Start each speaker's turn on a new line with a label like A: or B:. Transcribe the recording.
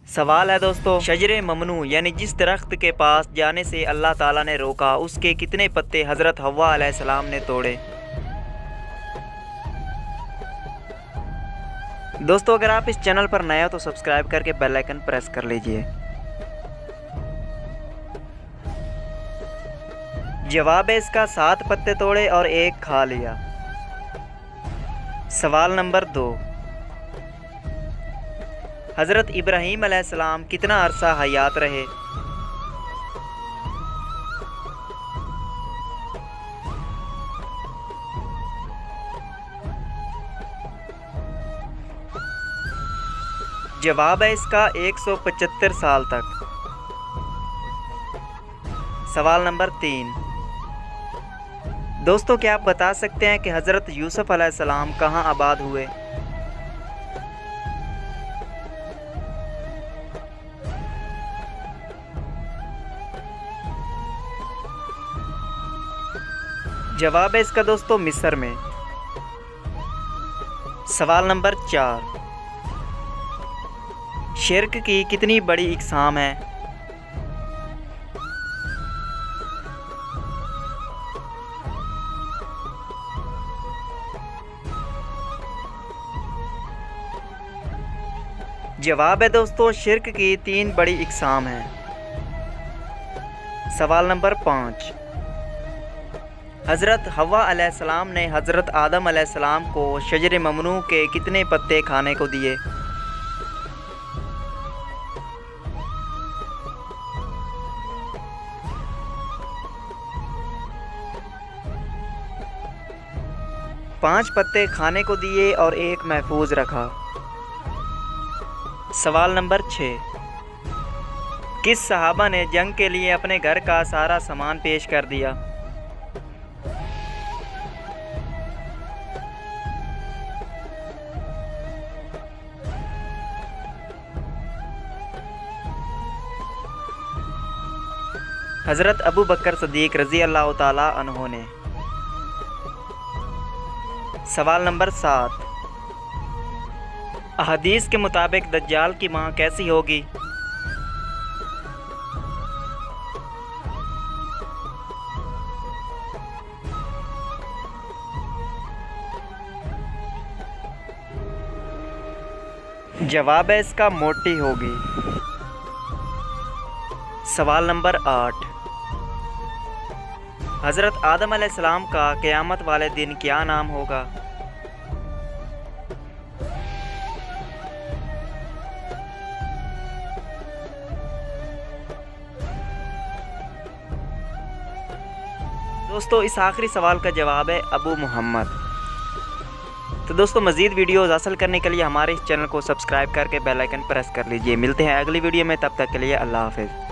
A: सवाल है दोस्तों, शजरे ममनू यानी जिस दरख्त के पास जाने से अल्लाह ताला ने रोका, उसके कितने पत्ते हज़रत हव्वा अलैहिस्सलाम ने तोड़े। दोस्तों अगर आप इस चैनल पर नए हो तो सब्सक्राइब करके बेल आइकन प्रेस कर लीजिए। जवाब है इसका 7 पत्ते तोड़े और 1 खा लिया। सवाल नंबर 2, हज़रत इब्राहीम अलैहिस्सलाम कितना अरसा हयात रहे। जवाब है इसका 175 साल तक। सवाल नंबर 3, दोस्तों क्या आप बता सकते हैं कि हज़रत यूसुफ अलैहिस्सलाम कहाँ आबाद हुए। जवाब है इसका दोस्तों मिस्र में। सवाल नंबर 4, शिर्क की कितनी बड़ी इक़साम है। जवाब है दोस्तों शिर्क की 3 बड़ी इक़साम है। सवाल नंबर 5, हज़रत हव्वा अलैहिस्सलाम ने हज़रत आदम अलैहिस्सलाम को शजरे ममनू के कितने पत्ते खाने को दिए। पाँच पत्ते खाने को दिए और 1 महफूज रखा। सवाल नंबर 6, किस सहाबा ने जंग के लिए अपने घर का सारा सामान पेश कर दिया। हज़रत अबू बकर सदीक रज़ी अल्लाह ताला अन्हो ने। सवाल नंबर 7, अहदीस के मुताबिक दज्जाल की माँ कैसी होगी। जवाब है इसका मोटी होगी। सवाल नंबर 8, हज़रत आदम अलैहिस्सलाम का क़यामत वाले दिन क्या नाम होगा। दोस्तों इस आखिरी सवाल का जवाब है अबू मोहम्मद। तो दोस्तों मज़ीद वीडियोज़ हासिल करने के लिए हमारे इस चैनल को सब्सक्राइब करके बेल आइकन प्रेस कर लीजिए। मिलते हैं अगली वीडियो में, तब तक के लिए अल्लाह हाफ़िज़।